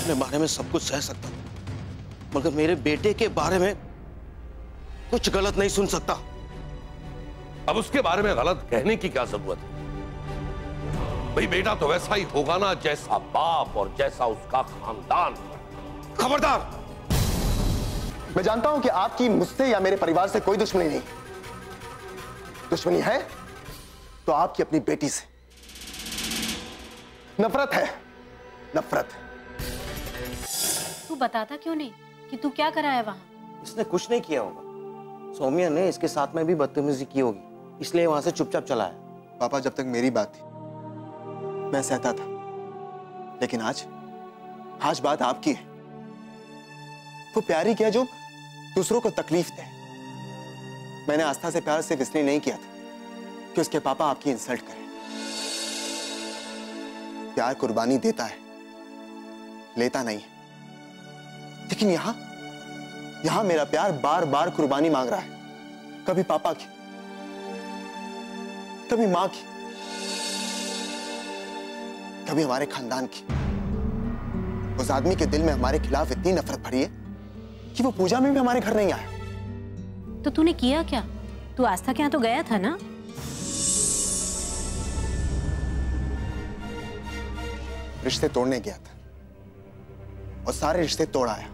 अपने बारे में सब कुछ सह सकता हूं, मगर मेरे बेटे के बारे में कुछ गलत नहीं सुन सकता। अब उसके बारे में गलत कहने की क्या जरूरत है? भाई बेटा तो वैसा ही होगा ना जैसा बाप और जैसा उसका खानदान। खबरदार! मैं जानता हूं कि आपकी मुझसे या मेरे परिवार से कोई दुश्मनी नहीं। दुश्मनी है तो आपकी अपनी बेटी से। नफरत है, नफरत। तू बताता क्यों नहीं कि तू क्या करा है वहां? इसने कुछ नहीं किया होगा। सौम्या ने इसके साथ में भी बदतमीजी की होगी, इसलिए वहां से चुपचाप चला है। पापा, जब तक मेरी बात थी मैं सहता था, लेकिन आज बात आपकी है। वो प्यार ही किया जो दूसरों को तकलीफ दे। मैंने आस्था से प्यार सिर्फ इसलिए नहीं किया था कि उसके पापा आपकी इंसल्ट करें। प्यार कुर्बानी देता है, लेता नहीं है। लेकिन यहां मेरा प्यार बार बार कुर्बानी मांग रहा है। कभी पापा की, कभी मां की, कभी हमारे खानदान की। उस आदमी के दिल में हमारे खिलाफ इतनी नफरत भरी है कि वो पूजा में भी हमारे घर नहीं आया। तो तूने किया क्या? तू आस्था के यहाँ तो गया था ना? रिश्ते तोड़ने गया था और सारे रिश्ते तोड़ आया।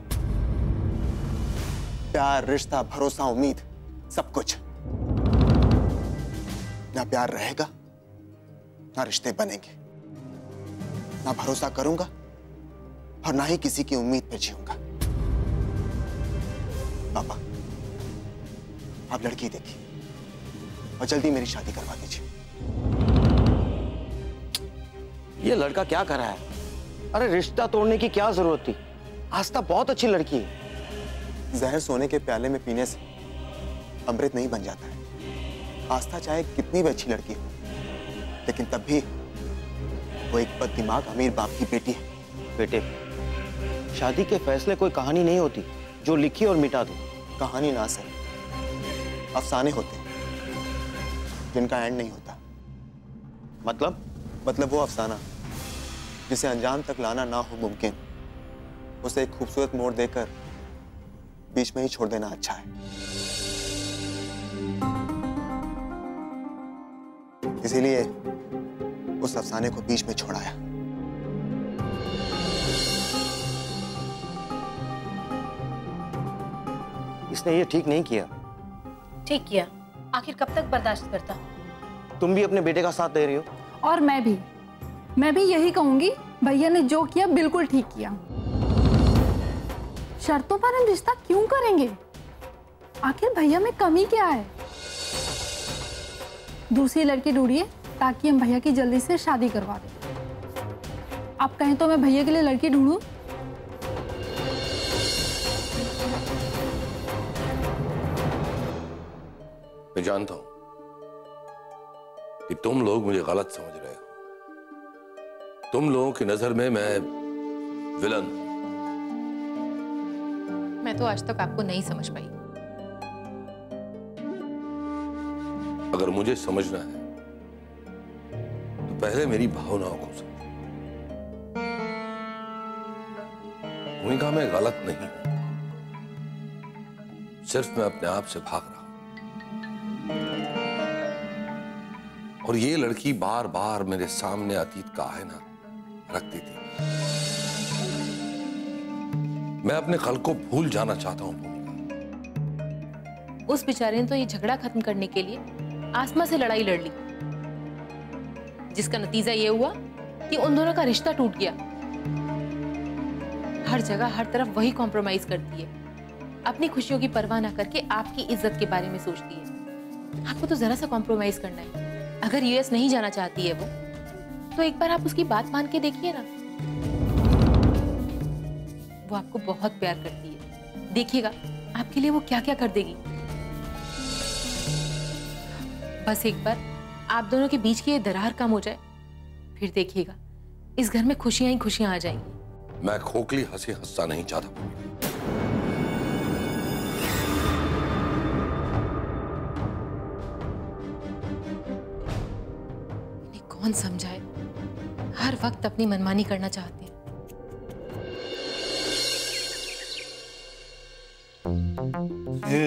प्यार, रिश्ता, भरोसा, उम्मीद, सब कुछ। ना प्यार रहेगा, ना रिश्ते बनेंगे, ना भरोसा करूंगा और ना ही किसी की उम्मीद पर जीऊंगा। पापा, आप लड़की देखिए और जल्दी मेरी शादी करवा दीजिए। ये लड़का क्या कर रहा है? अरे रिश्ता तोड़ने की क्या जरूरत थी? आस्था बहुत अच्छी लड़की है। जहर सोने के प्याले में पीने से अमृत नहीं बन जाता है। आस्था चाहे कितनी भी अच्छी लड़की हो, लेकिन तब भी वो एक बददिमाग अमीर बाप की बेटी है। बेटे, शादी के फैसले कोई कहानी नहीं होती जो लिखी और मिटा दो। कहानी ना सही, अफसाने होते हैं जिनका एंड नहीं होता। मतलब वो अफसाना जिसे अंजाम तक लाना ना हो मुमकिन, उसे एक खूबसूरत मोड़ देकर बीच में ही छोड़ देना अच्छा है। इसीलिए उस अफसाने को बीच में छोड़ाया। इसने ये ठीक नहीं किया। ठीक किया। आखिर कब तक बर्दाश्त करता? तुम भी अपने बेटे का साथ दे रही हो। और मैं भी यही कहूंगी, भैया ने जो किया बिल्कुल ठीक किया। शर्तों पर हम रिश्ता क्यों करेंगे? आखिर भैया में कमी क्या है? दूसरी लड़की ढूंढिए ताकि हम भैया की जल्दी से शादी करवा दें। आप कहें तो मैं भैया के लिए लड़की ढूंढूं? मैं जानता हूं कि तुम लोग मुझे गलत समझ रहे हो। तुम लोगों की नजर में मैं विलन। मैं तो आज तक आपको नहीं समझ पाई। अगर मुझे समझना है तो पहले मेरी भावनाओं को समझो। भूमिका में गलत नहीं हूं, सिर्फ मैं अपने आप से भाग रहा हूं। और ये लड़की बार बार मेरे सामने अतीत का आईना रखती थी। मैं अपने कल को भूल जाना चाहता हूं भूमिका। उस बेचारे ने तो ये झगड़ा खत्म करने के लिए आसमा से लड़ाई लड़ ली, जिसका नतीजा ये हुआ कि उन दोनों का रिश्ता टूट गया। हर जगह हर तरफ वही कॉम्प्रोमाइज करती है, अपनी खुशियों की परवाह ना करके आपकी इज्जत के बारे में सोचती है। आपको तो जरा सा कॉम्प्रोमाइज करना है। अगर यूएस नहीं जाना चाहती है वो, तो एक बार आप उसकी बात मान के देखिए ना। वो आपको बहुत प्यार करती है, देखिएगा आपके लिए वो क्या क्या कर देगी। बस एक बार आप दोनों के बीच की ये दरार कम हो जाए, फिर देखिएगा इस घर में खुशियां ही खुशियां आ जाएंगी। मैं खोखली हंसी हंसना नहीं चाहता भूमिका। कौन समझाए, हर वक्त अपनी मनमानी करना चाहते हैं। अरे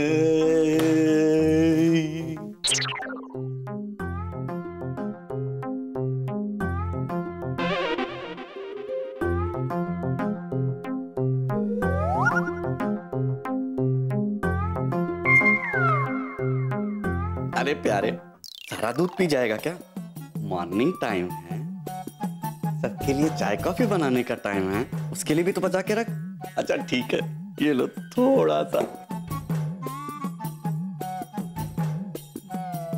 प्यारे, सारा दूध पी जाएगा क्या? मॉर्निंग टाइम है, सबके लिए चाय कॉफी बनाने का टाइम है, उसके लिए भी तो बचा के रख। अच्छा ठीक है, ये लो थोड़ा सा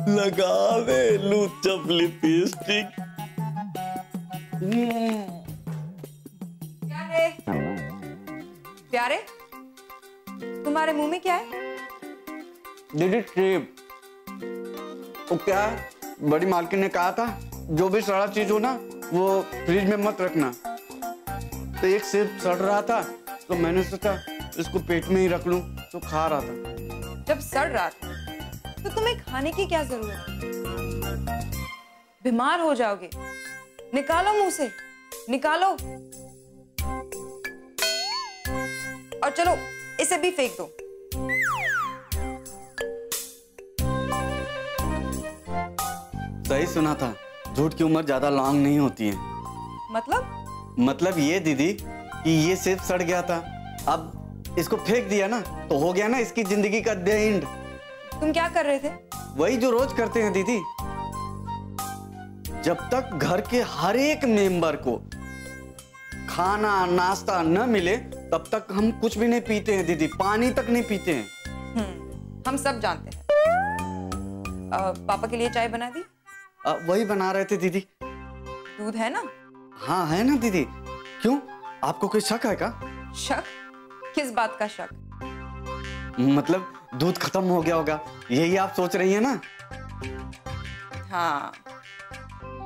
लगावे लू जब लिपस्टिक। प्यारे, तुम्हारे मुंह में क्या है? दीदी ट्रिप। वो क्या है, बड़ी मालकिन ने कहा था जो भी सड़ा चीज हो ना वो फ्रिज में मत रखना। तो एक सेब सड़ रहा था तो मैंने सोचा इसको पेट में ही रख लूं, तो खा रहा था। जब सड़ रहा था तो तुम्हें खाने की क्या जरूरत है? बीमार हो जाओगे। निकालो मुंह से, निकालो। और चलो इसे भी फेंक दो। सही सुना था, झूठ की उम्र ज्यादा लॉन्ग नहीं होती है। मतलब ये दीदी कि ये सेब सड़ गया था, अब इसको फेंक दिया ना तो हो गया ना इसकी जिंदगी का द एंड। तुम क्या कर रहे थे? वही जो रोज करते हैं दीदी। जब तक घर के हर एक मेंबर को खाना नाश्ता न मिले तब तक हम कुछ भी नहीं पीते हैं दीदी, पानी तक नहीं पीते हैं। हम सब जानते हैं। पापा के लिए चाय बना दी? वही बना रहे थे दीदी। दूध है ना? हाँ है ना दीदी। क्यों, आपको कोई शक है क्या? शक? किस बात का शक? मतलब दूध खत्म हो गया होगा, यही आप सोच रही हैं ना?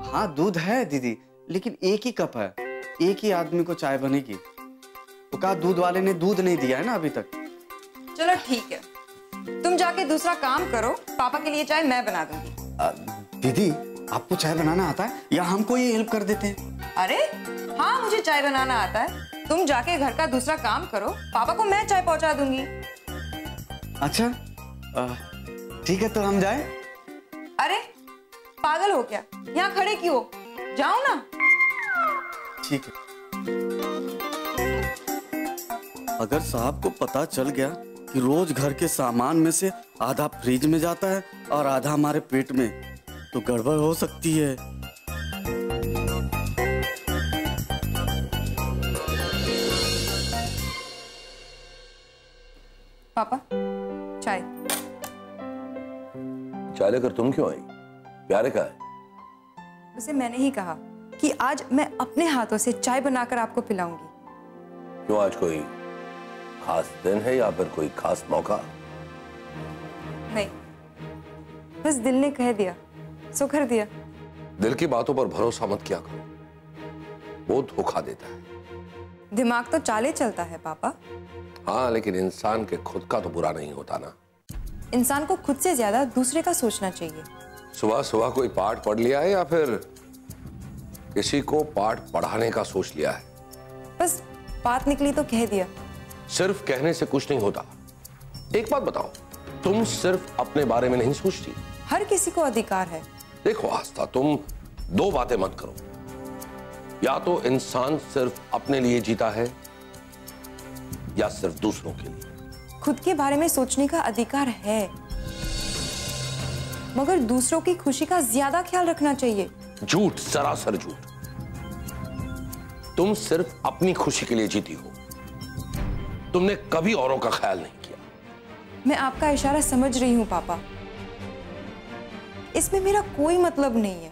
हाँ दूध है दीदी, लेकिन एक ही कप है, एक ही आदमी को चाय बनेगी। तो कहा दूध वाले ने दूध नहीं दिया है ना अभी तक। चलो ठीक है, तुम जाके दूसरा काम करो, पापा के लिए चाय मैं बना दूंगी। दीदी आपको चाय बनाना आता है या हमको ये हेल्प कर देते हैं? अरे हाँ, मुझे चाय बनाना आता है। तुम जाके घर का दूसरा काम करो, पापा को मैं चाय पहुंचा दूंगी। अच्छा ठीक है, तो हम जाए? अरे पागल हो क्या, यहाँ खड़े क्यों हो? जाओ ना। ठीक है। अगर साहब को पता चल गया कि रोज घर के सामान में से आधा फ्रिज में जाता है और आधा हमारे पेट में, तो गड़बड़ हो सकती है। पापा चाय। चाय लेकर तुम क्यों आई? प्यारे का है? उसे मैंने ही कहा कि आज मैं अपने हाथों से चाय बनाकर आपको पिलाऊंगी। क्यों, आज कोई खास दिन है या फिर कोई खास मौका? नहीं, बस दिल ने कह दिया सो कर दिया। दिल की बातों पर भरोसा मत किया करो, वो धोखा देता है। दिमाग तो चाले चलता है पापा। हाँ, लेकिन इंसान के खुद का तो बुरा नहीं होता ना। इंसान को खुद से ज्यादा दूसरे का सोचना चाहिए। सुबह सुबह कोई पाठ पढ़ लिया है या फिर किसी को पाठ पढ़ाने का सोच लिया है? बस बात निकली तो कह दिया। सिर्फ कहने से कुछ नहीं होता। एक बात बताओ, तुम सिर्फ अपने बारे में नहीं सोचती? हर किसी को अधिकार है। देखो आस्था, तुम दो बातें मत करो। या तो इंसान सिर्फ अपने लिए जीता है या सिर्फ दूसरों के लिए। खुद के बारे में सोचने का अधिकार है, मगर दूसरों की खुशी का ज्यादा ख्याल रखना चाहिए। झूठ, सरासर झूठ। तुम सिर्फ अपनी खुशी के लिए जीती हो, तुमने कभी औरों का ख्याल नहीं किया। मैं आपका इशारा समझ रही हूं पापा, इसमें मेरा कोई मतलब नहीं है।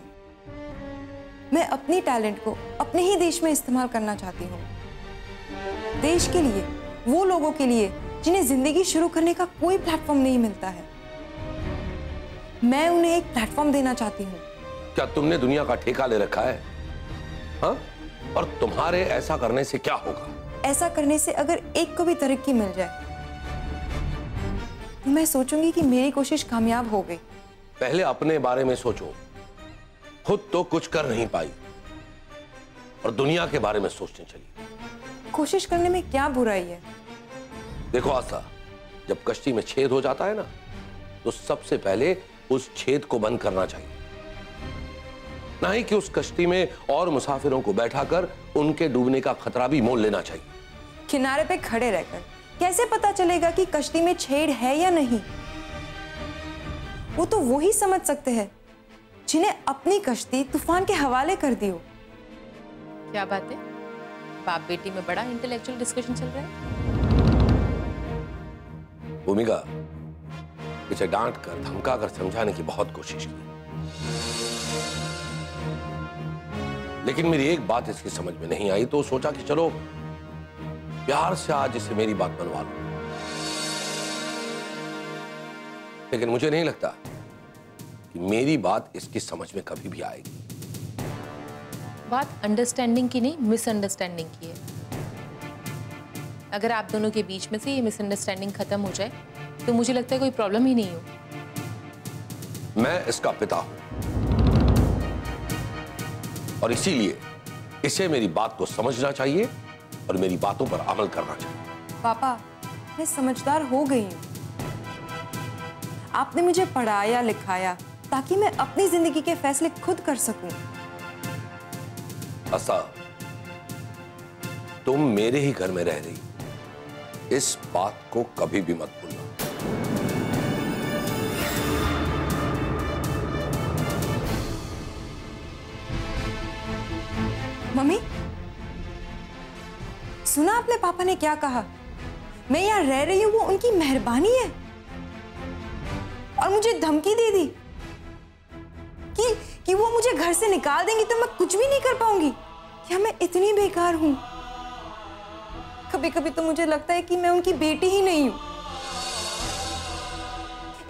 मैं अपनी टैलेंट को अपने ही देश में इस्तेमाल करना चाहती हूँ, देश के लिए, वो लोगों के लिए जिन्हें जिंदगी शुरू करने का कोई प्लेटफॉर्म नहीं मिलता है। मैं उन्हें एक प्लेटफॉर्म देना चाहती हूँ। क्या तुमने दुनिया का ठेका ले रखा है? हाँ? और तुम्हारे ऐसा करने से क्या होगा? ऐसा करने से अगर एक को भी तरक्की मिल जाए तो मैं सोचूंगी कि मेरी कोशिश कामयाब हो गई। पहले अपने बारे में सोचो। खुद तो कुछ कर नहीं पाई और दुनिया के बारे में सोचने चली। कोशिश करने में क्या बुराई है? देखो आस्था, जब कश्ती में छेद हो जाता है ना, तो सबसे पहले उस छेद को बंद करना चाहिए, ना ही कि उस कश्ती में और मुसाफिरों को बैठाकर उनके डूबने का खतरा भी मोल लेना चाहिए। किनारे पे खड़े रहकर कैसे पता चलेगा कि कश्ती में छेद है या नहीं? वो तो वही समझ सकते हैं जिन्हें अपनी कश्ती तूफान के हवाले कर दी हो। क्या बात है, बाप बेटी में बड़ा इंटेलेक्चुअल डिस्कशन चल रहा है। भूमिका, इसे डांट कर धमका कर समझाने की बहुत कोशिश की, लेकिन मेरी एक बात इसकी समझ में नहीं आई, तो सोचा कि चलो प्यार से आज इसे मेरी बात मनवा लूं। लेकिन मुझे नहीं लगता कि मेरी बात इसकी समझ में कभी भी आएगी। बात अंडरस्टैंडिंग की नहीं, मिसअंडरस्टैंडिंग की है। अगर आप दोनों के बीच में से ये मिसअंडरस्टैंडिंग खत्म हो जाए तो मुझे लगता है कोई प्रॉब्लम ही नहीं हो। मैं इसका पिता हूं और इसीलिए इसे मेरी बात को समझना चाहिए और मेरी बातों पर अमल करना चाहिए। पापा, मैं समझदार हो गई हूँ। आपने मुझे पढ़ाया लिखाया ताकि मैं अपनी जिंदगी के फैसले खुद कर सकूं। आस्था, तुम मेरे ही घर में रह रही, इस बात को कभी भी मत भूलना। मम्मी, सुना आपने पापा ने क्या कहा? मैं यहाँ रह रही हूँ वो उनकी मेहरबानी है, और मुझे धमकी दे दी कि वो मुझे घर से निकाल देंगी तो मैं कुछ भी नहीं कर पाऊंगी। क्या मैं इतनी बेकार हूं? कभी कभी तो मुझे लगता है कि मैं उनकी बेटी ही नहीं हूं।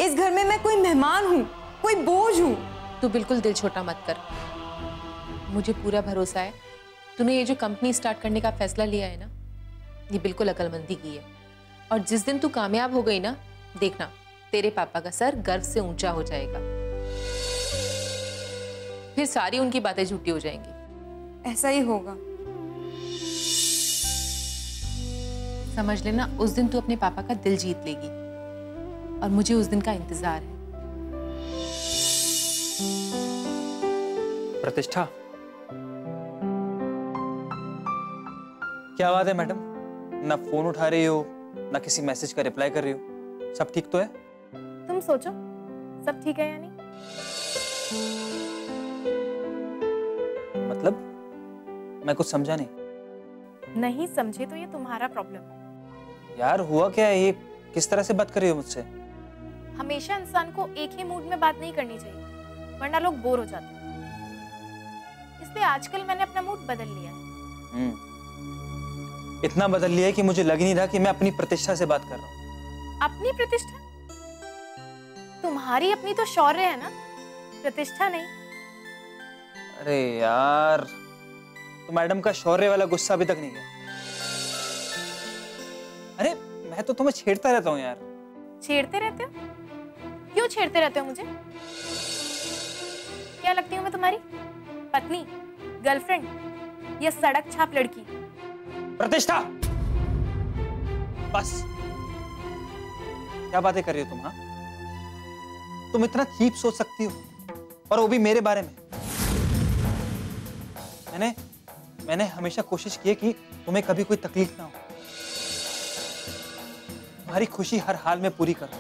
इस घर में मैं कोई मेहमान हूं, कोई बोझ हूं। तू बिल्कुल दिल छोटा मत कर, मुझे पूरा भरोसा है तूने ये जो कंपनी स्टार्ट करने का फैसला लिया है ना, ये बिल्कुल अक्लमंदी की है। और जिस दिन तू कामयाब हो गई ना, देखना तेरे पापा का सर गर्व से ऊंचा हो जाएगा, फिर सारी उनकी बातें झूठी हो जाएंगी। ऐसा ही होगा। समझ लेना, उस दिन तू अपने पापा का दिल जीत लेगी और मुझे उस दिन का इंतजार है। प्रतिष्ठा, क्या बात है मैडम? ना फोन उठा रही हो, ना किसी मैसेज का रिप्लाई कर रही हो। सब ठीक तो है? तुम सोचो सब ठीक है या नहीं। मतलब मैं कुछ समझा नहीं। नहीं समझे तो ये तुम्हारा प्रॉब्लम। यार हुआ क्या है? ये किस तरह से बात कर रही हो मुझसे? हमेशा इंसान को एक ही मूड में बात नहीं करनी चाहिए, वरना लोग बोर हो जाते हैं। इसलिए आजकल मैंने अपना मूड बदल लिया है। इतना बदल लिया है कि मुझे लग नहीं रहा कि मैं अपनी प्रतिष्ठा से बात कर रहा हूँ। अपनी प्रतिष्ठा? तुम्हारी अपनी तो शौर्य है ना, प्रतिष्ठा नहीं। अरे यार, तो मैडम का शौर्य वाला गुस्सा अभी तक नहीं गया। अरे मैं तो तुम्हें छेड़ता रहता हूँ यार। छेड़ते रहते हो? क्यों छेड़ते रहते हो मुझे? क्या लगती हूँ मैं तुम्हारी? पत्नी, गर्लफ्रेंड या सड़क छाप लड़की? प्रतिष्ठा, बस। क्या बातें कर रही हो तुम? हाँ, तुम इतना चीप सोच सकती हो, और वो भी मेरे बारे में? मैंने हमेशा कोशिश की है कि तुम्हें कभी कोई तकलीफ ना हो। तुम्हारी खुशी हर हाल में पूरी करो,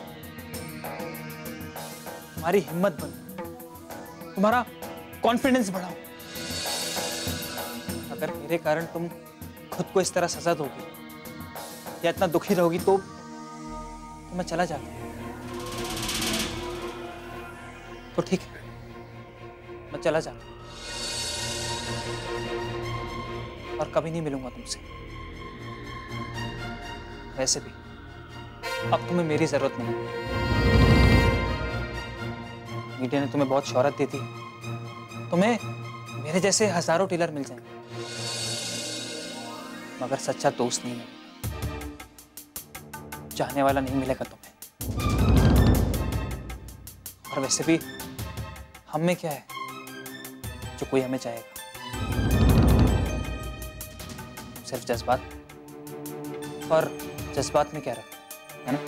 तुम्हारी हिम्मत बढ़ाओ, तुम्हारा कॉन्फिडेंस बढ़ाओ। अगर मेरे कारण तुम खुद को इस तरह सजा दोगी या इतना दुखी रहोगी तो मैं चला जाता हूं। तो ठीक है, मैं चला जाता हूं और कभी नहीं मिलूंगा तुमसे। वैसे भी अब तुम्हें मेरी जरूरत नहीं है। मीडिया ने तुम्हें बहुत शोहरत दी थी, तुम्हें मेरे जैसे हजारों टेलर मिल जाएंगे, मगर सच्चा दोस्त नहीं है, चाहने वाला नहीं मिलेगा तुम्हें। और वैसे भी हम में क्या है जो कोई हमें चाहेगा? सिर्फ जज्बात, और जज्बात में क्या रखा है ना?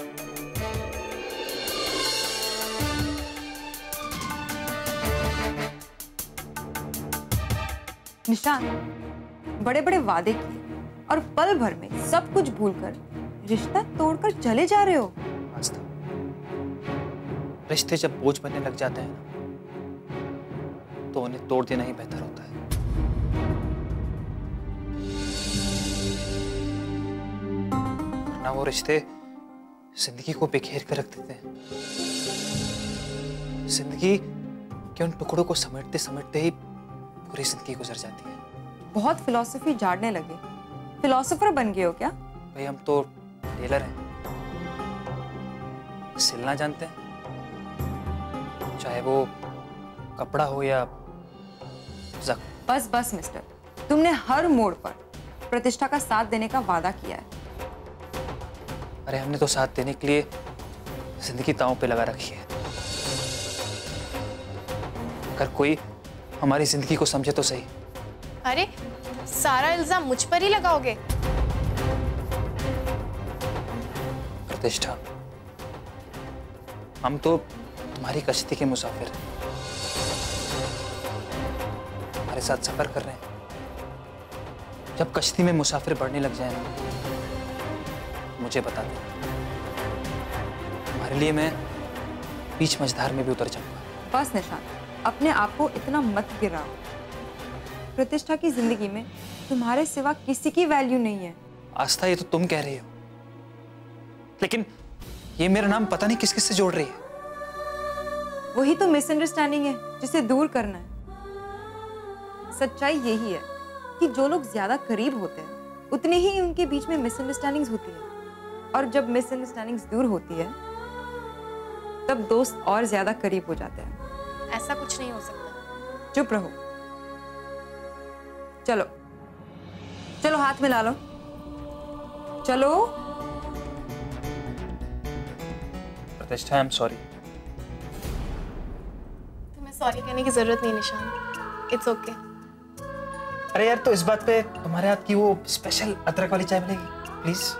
निशान, बड़े बड़े वादे किए और पल भर में सब कुछ भूलकर रिश्ता तोड़कर चले जा रहे हो। आस्था, रिश्ते जब बोझ बनने लग जाते हैं ना, तो उन्हें तोड़ देना ही बेहतर होता है। वरना वो रिश्ते जिंदगी को बिखेर कर रख देते हैं। जिंदगी के उन टुकड़ों को समेटते समेटते ही पूरी जिंदगी गुजर जाती है। बहुत फिलॉसफी झाड़ने लगे, फिलॉसफर बन गए हो क्या? भाई हम तो टेलर हैं, सिलना जानते हैं, चाहे वो कपड़ा हो या जख्म। बस बस मिस्टर, तुमने हर मोड़ पर प्रतिष्ठा का साथ देने का वादा किया है। अरे हमने तो साथ देने के लिए जिंदगी दांव पे लगा रखी है। अगर कोई हमारी जिंदगी को समझे तो सही। अरे सारा इल्जाम मुझ पर ही लगाओगे? प्रतिष्ठा, हम तो तुम्हारी कश्ती के मुसाफिर हैं, हमारे साथ सफर कर रहे हैं। जब कश्ती में मुसाफिर बढ़ने लग जाए ना, मुझे बता दे, तुम्हारे लिए मैं बीच मझधार में भी उतर जाऊंगा। बस निशान, अपने आप को इतना मत गिराओ। प्रतिष्ठा की जिंदगी में तुम्हारे सिवा किसी की वैल्यू नहीं है। आस्था, ये तो तुम कह रही हो, लेकिन ये मेरा नाम पता नहीं किस किस से जोड़ रही है। वही तो मिसअंडरस्टैंडिंग है जिसे दूर करना है। सच्चाई यही है कि जो लोग ज्यादा करीब होते हैं उतने ही उनके बीच में मिसअंडरस्टैंडिंग्स होती है, और जब मिसअंडरस्टैंडिंग्स दूर होती है तब दोस्त और ज्यादा करीब हो जाते हैं। ऐसा कुछ नहीं हो सकता। चुप रहो। चलो चलो, हाथ मिला लो, चलो। प्रतिष्ठा, आई एम सॉरी। तुम्हें सॉरी कहने की जरूरत नहीं निशान, इट्स ओके। अरे यार, तो इस बात पे तुम्हारे हाथ की वो स्पेशल अदरक वाली चाय मिलेगी प्लीज?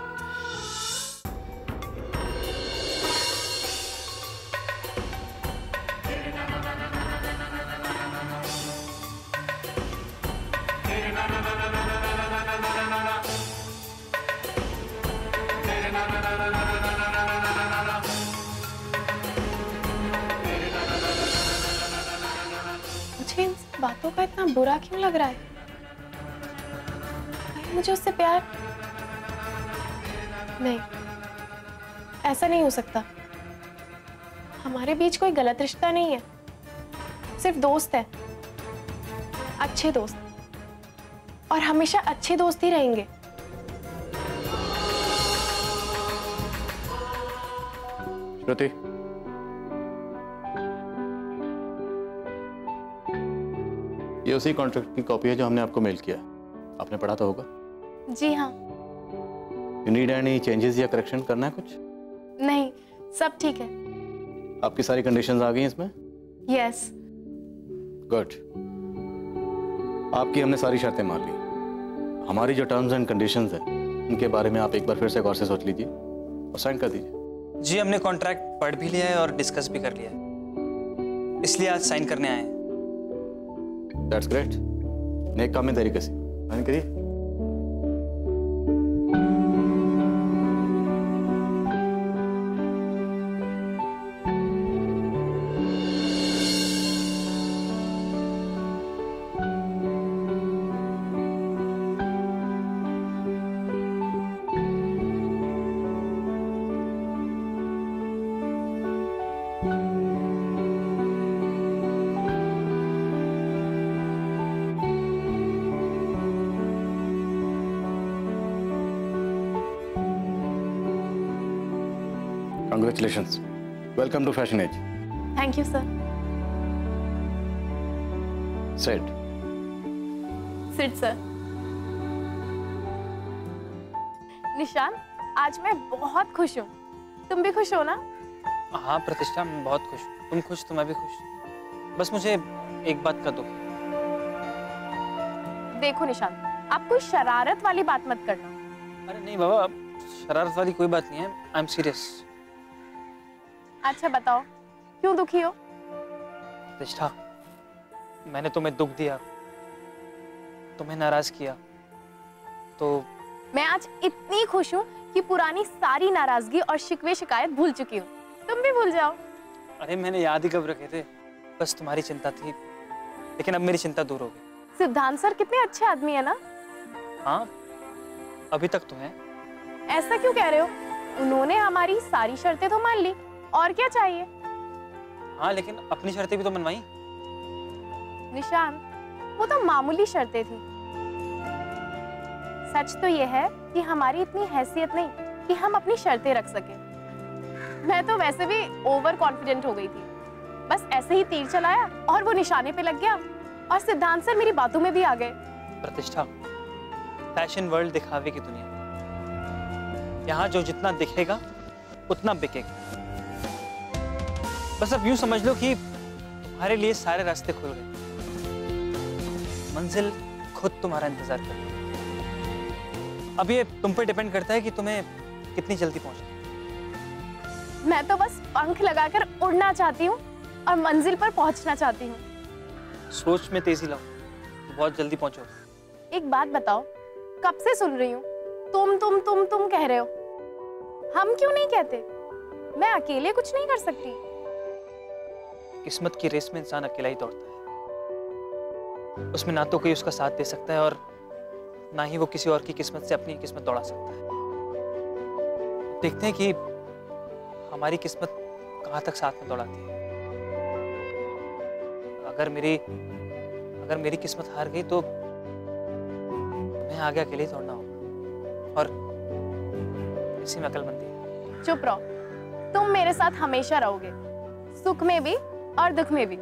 मुझे इन बातों का इतना बुरा क्यों लग रहा है? मुझे उससे प्यार नहीं, ऐसा नहीं हो सकता। हमारे बीच कोई गलत रिश्ता नहीं है, सिर्फ दोस्त है, अच्छे दोस्त, और हमेशा अच्छे दोस्त ही रहेंगे। श्रुति, ये उसी कॉन्ट्रैक्ट की कॉपी है जो हमने आपको मेल किया। आपने पढ़ा तो होगा? जी हाँ। यू नीड एनी चेंजेस या करेक्शन करना है कुछ? नहीं, सब ठीक है। आपकी सारी कंडीशंस आ गई हैं इसमें? यस। गुड। आपकी हमने सारी शर्तें मान ली। हमारी जो टर्म्स एंड कंडीशंस हैं उनके बारे में आप एक बार फिर से गौर से सोच लीजिए और साइन कर दीजिए। जी, हमने कॉन्ट्रैक्ट पढ़ भी लिया है और डिस्कस भी कर लिया है, इसलिए आज साइन करने आए हैं। That's great. नेक काम में देरी कैसी? साइन करिए। Congratulations. Welcome to Fashion Age. Thank you sir. Said. Sit sir. निशान, आज मैं बहुत खुश हूँ। तुम भी खुश हो ना? हाँ प्रतिष्ठा, मैं बहुत खुश हूँ। तुम खुश तो मैं भी खुश। बस मुझे एक बात का दुख है। देखो निशान, आप कोई शरारत वाली बात मत करना। अरे नहीं बाबा, शरारत वाली कोई बात नहीं है। I am serious. अच्छा बताओ, क्यों दुखी हो? प्रतिष्ठा, मैंने तुम्हें दुख दिया, तुम्हें नाराज किया तो मैं आज इतनी खुश हूँ कि पुरानी सारी नाराजगी और शिकवे शिकायत भूल चुकी हूँ। तुम भी भूल जाओ। अरे मैंने याद ही कब रखे थे, बस तुम्हारी चिंता थी, लेकिन अब मेरी चिंता दूर हो गई। सिद्धांत सर कितने अच्छे आदमी है ना? हाँ, अभी तक तो है। ऐसा क्यों कह रहे हो? उन्होंने हमारी सारी शर्तें तो मान ली, और क्या चाहिए? हाँ, लेकिन अपनी शर्तें भी तो मनवाई। निशान, वो तो मामूली शर्तें थी। सच तो ये है कि हमारी इतनी हैसियत नहीं कि हम अपनी शर्तें रख सके। मैं तो वैसे भी ओवर कॉन्फिडेंट हो गई थी। बस ऐसे ही तीर चलाया और वो निशाने पे लग गया, और सिद्धांत सर मेरी बातों में भी आ गए। प्रतिष्ठा, फैशन वर्ल्ड दिखावे की दुनिया, यहाँ जो जितना दिखेगा उतना बिकेगा। बस अब यूं समझ लो कि तुम्हारे लिए सारे रास्ते खुल गए, मंजिल खुद तुम्हारा इंतजार कर रही है। अब ये तुम पे डिपेंड करता है कि तुम्हें कितनी जल्दी पहुंचना। मैं तो बस पंख लगाकर उड़ना चाहती हूँ और मंजिल पर पहुंचना चाहती हूँ। सोच में तेजी लाओ, तो बहुत जल्दी पहुंचोगे। एक बात बताओ, कब से सुन रही हूँ तुम कह रहे हो। हम क्यों नहीं कहते? मैं अकेले कुछ नहीं कर सकती। किस्मत की रेस में इंसान अकेला ही दौड़ता है। उसमें ना तो कोई उसका साथ दे सकता है और ना ही वो किसी और की किस्मत से अपनी किस्मत दौड़ा सकता है। देखते हैं कि हमारी किस्मत कहाँ तक साथ में दौड़ाती है। अगर मेरी किस्मत हार गई तो मैं आगे अकेले ही दौड़ना होगा, और इसी में अक्लमंदी है। चुप रहो, तुम मेरे साथ हमेशा रहोगे, सुख में भी और दुख में भी।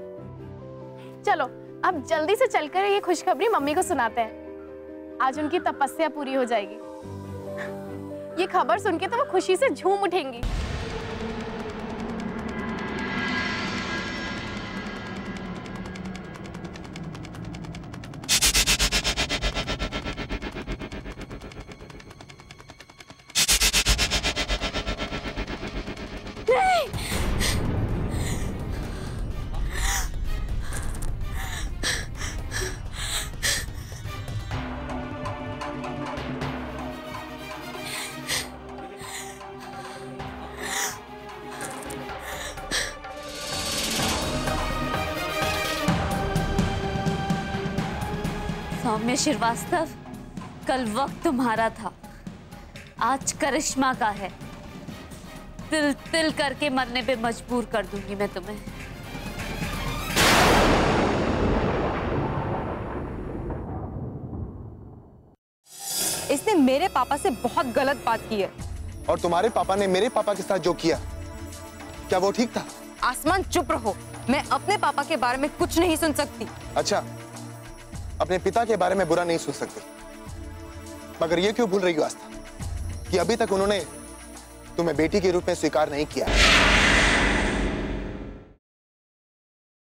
चलो अब जल्दी से चलकर ये खुशखबरी मम्मी को सुनाते हैं। आज उनकी तपस्या पूरी हो जाएगी। ये खबर सुन के तो वो खुशी से झूम उठेंगी। सौम्य श्रीवास्तव, कल वक्त तुम्हारा था, आज करिश्मा का है। तिल तिल करके मरने पे मजबूर कर दूंगी मैं तुम्हें। इसने मेरे पापा से बहुत गलत बात की है। और तुम्हारे पापा ने मेरे पापा के साथ जो किया, क्या वो ठीक था? आसमान चुप रहो, मैं अपने पापा के बारे में कुछ नहीं सुन सकती। अच्छा, अपने पिता के बारे में बुरा नहीं सोच सकते, मगर ये क्यों भूल रही हो आस्था कि अभी तक उन्होंने तुम्हें बेटी के रूप में स्वीकार नहीं किया।